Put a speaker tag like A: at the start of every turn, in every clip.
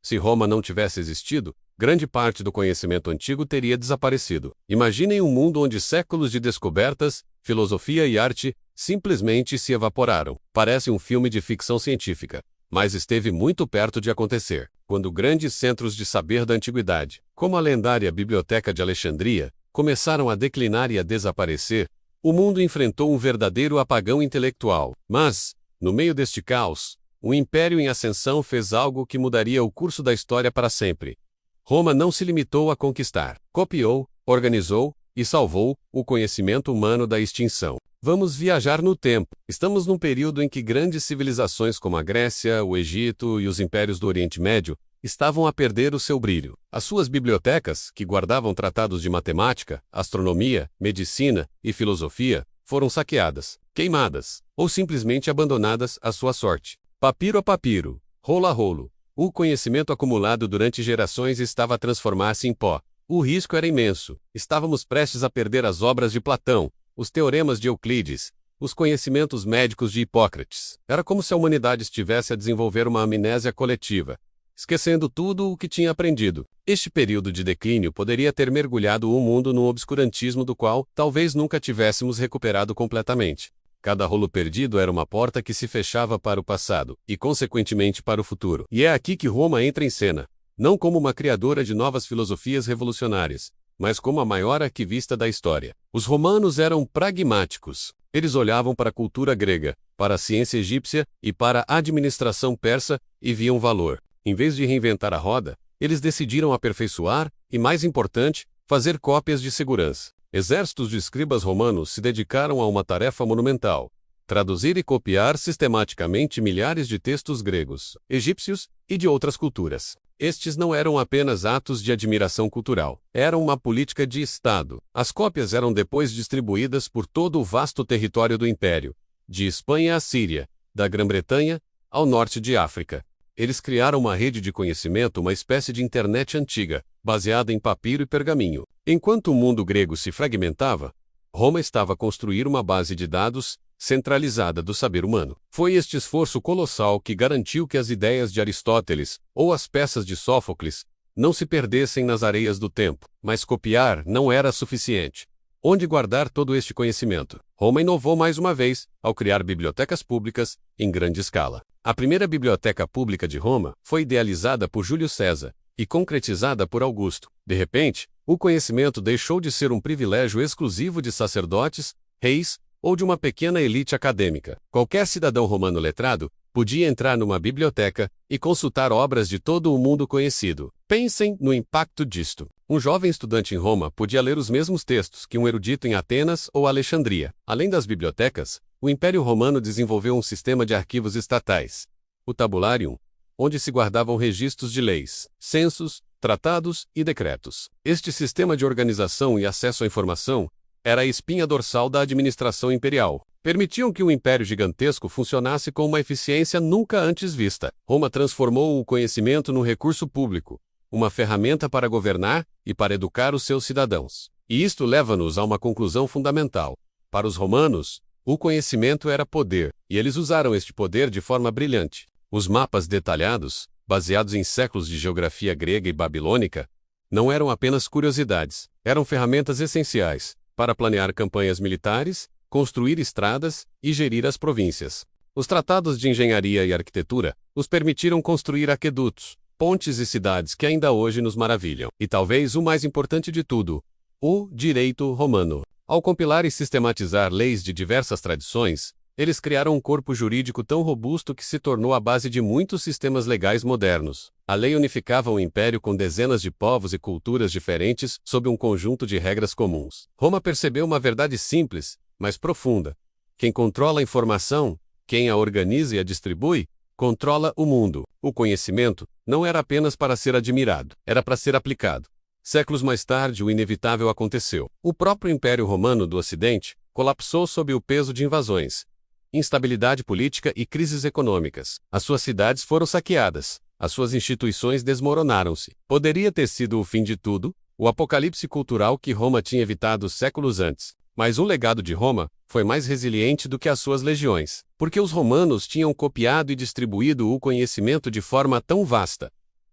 A: Se Roma não tivesse existido, grande parte do conhecimento antigo teria desaparecido. Imaginem um mundo onde séculos de descobertas, filosofia e arte simplesmente se evaporaram. Parece um filme de ficção científica, mas esteve muito perto de acontecer. Quando grandes centros de saber da antiguidade, como a lendária Biblioteca de Alexandria, começaram a declinar e a desaparecer, o mundo enfrentou um verdadeiro apagão intelectual. Mas, no meio deste caos, o Império em ascensão fez algo que mudaria o curso da história para sempre. Roma não se limitou a conquistar, copiou, organizou e salvou o conhecimento humano da extinção. Vamos viajar no tempo. Estamos num período em que grandes civilizações como a Grécia, o Egito e os impérios do Oriente Médio estavam a perder o seu brilho. As suas bibliotecas, que guardavam tratados de matemática, astronomia, medicina e filosofia, foram saqueadas, queimadas ou simplesmente abandonadas à sua sorte. Papiro a papiro, rolo a rolo, o conhecimento acumulado durante gerações estava a transformar-se em pó. O risco era imenso. Estávamos prestes a perder as obras de Platão, os teoremas de Euclides, os conhecimentos médicos de Hipócrates. Era como se a humanidade estivesse a desenvolver uma amnésia coletiva, esquecendo tudo o que tinha aprendido. Este período de declínio poderia ter mergulhado o mundo num obscurantismo do qual talvez nunca tivéssemos recuperado completamente. Cada rolo perdido era uma porta que se fechava para o passado, e consequentemente para o futuro. E é aqui que Roma entra em cena, não como uma criadora de novas filosofias revolucionárias, mas como a maior arquivista da história. Os romanos eram pragmáticos. Eles olhavam para a cultura grega, para a ciência egípcia e para a administração persa e viam valor. Em vez de reinventar a roda, eles decidiram aperfeiçoar e, mais importante, fazer cópias de segurança. Exércitos de escribas romanos se dedicaram a uma tarefa monumental: traduzir e copiar sistematicamente milhares de textos gregos, egípcios e de outras culturas. Estes não eram apenas atos de admiração cultural, eram uma política de Estado. As cópias eram depois distribuídas por todo o vasto território do Império, de Espanha à Síria, da Grã-Bretanha ao norte de África. Eles criaram uma rede de conhecimento, uma espécie de internet antiga, baseada em papiro e pergaminho. Enquanto o mundo grego se fragmentava, Roma estava a construir uma base de dados centralizada do saber humano. Foi este esforço colossal que garantiu que as ideias de Aristóteles ou as peças de Sófocles não se perdessem nas areias do tempo. Mas copiar não era suficiente. Onde guardar todo este conhecimento? Roma inovou mais uma vez, ao criar bibliotecas públicas em grande escala. A primeira biblioteca pública de Roma foi idealizada por Júlio César e concretizada por Augusto. De repente, o conhecimento deixou de ser um privilégio exclusivo de sacerdotes, reis ou de uma pequena elite acadêmica. Qualquer cidadão romano letrado podia entrar numa biblioteca e consultar obras de todo o mundo conhecido. Pensem no impacto disto. Um jovem estudante em Roma podia ler os mesmos textos que um erudito em Atenas ou Alexandria. Além das bibliotecas, o Império Romano desenvolveu um sistema de arquivos estatais, o Tabularium, onde se guardavam registros de leis, censos, tratados e decretos. Este sistema de organização e acesso à informação era a espinha dorsal da administração imperial. Permitiam que um império gigantesco funcionasse com uma eficiência nunca antes vista. Roma transformou o conhecimento num recurso público, uma ferramenta para governar e para educar os seus cidadãos. E isto leva-nos a uma conclusão fundamental. Para os romanos, o conhecimento era poder, e eles usaram este poder de forma brilhante. Os mapas detalhados, baseados em séculos de geografia grega e babilônica, não eram apenas curiosidades, eram ferramentas essenciais para planear campanhas militares, construir estradas e gerir as províncias. Os tratados de engenharia e arquitetura os permitiram construir aquedutos, pontes e cidades que ainda hoje nos maravilham. E talvez o mais importante de tudo, o direito romano. Ao compilar e sistematizar leis de diversas tradições, eles criaram um corpo jurídico tão robusto que se tornou a base de muitos sistemas legais modernos. A lei unificava o império com dezenas de povos e culturas diferentes sob um conjunto de regras comuns. Roma percebeu uma verdade simples, mas profunda. Quem controla a informação, quem a organiza e a distribui, controla o mundo. O conhecimento não era apenas para ser admirado, era para ser aplicado. Séculos mais tarde, o inevitável aconteceu. O próprio Império Romano do Ocidente colapsou sob o peso de invasões, instabilidade política e crises econômicas. As suas cidades foram saqueadas, as suas instituições desmoronaram-se. Poderia ter sido o fim de tudo, o apocalipse cultural que Roma tinha evitado séculos antes. Mas o legado de Roma foi mais resiliente do que as suas legiões, porque os romanos tinham copiado e distribuído o conhecimento de forma tão vasta,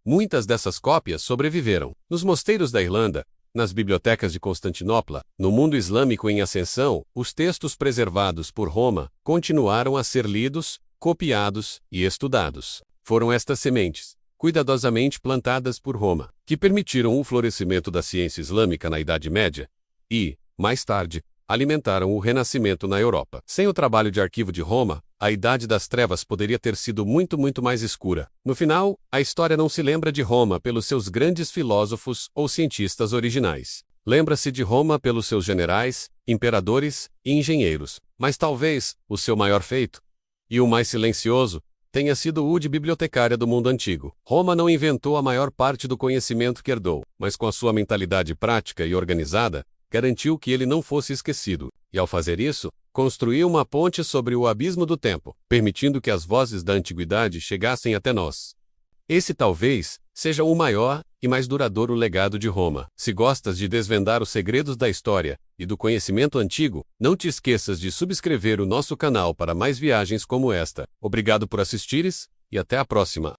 A: Muitas dessas cópias sobreviveram nos mosteiros da Irlanda, nas bibliotecas de Constantinopla. No mundo islâmico em ascensão, os textos preservados por Roma continuaram a ser lidos, copiados e estudados. Foram estas sementes, cuidadosamente plantadas por Roma, que permitiram o florescimento da ciência islâmica na Idade Média e, mais tarde, alimentaram o Renascimento na Europa. Sem o trabalho de arquivo de Roma, a Idade das Trevas poderia ter sido muito mais escura. No final, a história não se lembra de Roma pelos seus grandes filósofos ou cientistas originais. Lembra-se de Roma pelos seus generais, imperadores e engenheiros. Mas talvez o seu maior feito, e o mais silencioso, tenha sido o de bibliotecária do mundo antigo. Roma não inventou a maior parte do conhecimento que herdou, mas com a sua mentalidade prática e organizada, garantiu que ele não fosse esquecido, e ao fazer isso, construiu uma ponte sobre o abismo do tempo, permitindo que as vozes da antiguidade chegassem até nós. Esse talvez seja o maior e mais duradouro legado de Roma. Se gostas de desvendar os segredos da história e do conhecimento antigo, não te esqueças de subscrever o nosso canal para mais viagens como esta. Obrigado por assistires e até a próxima.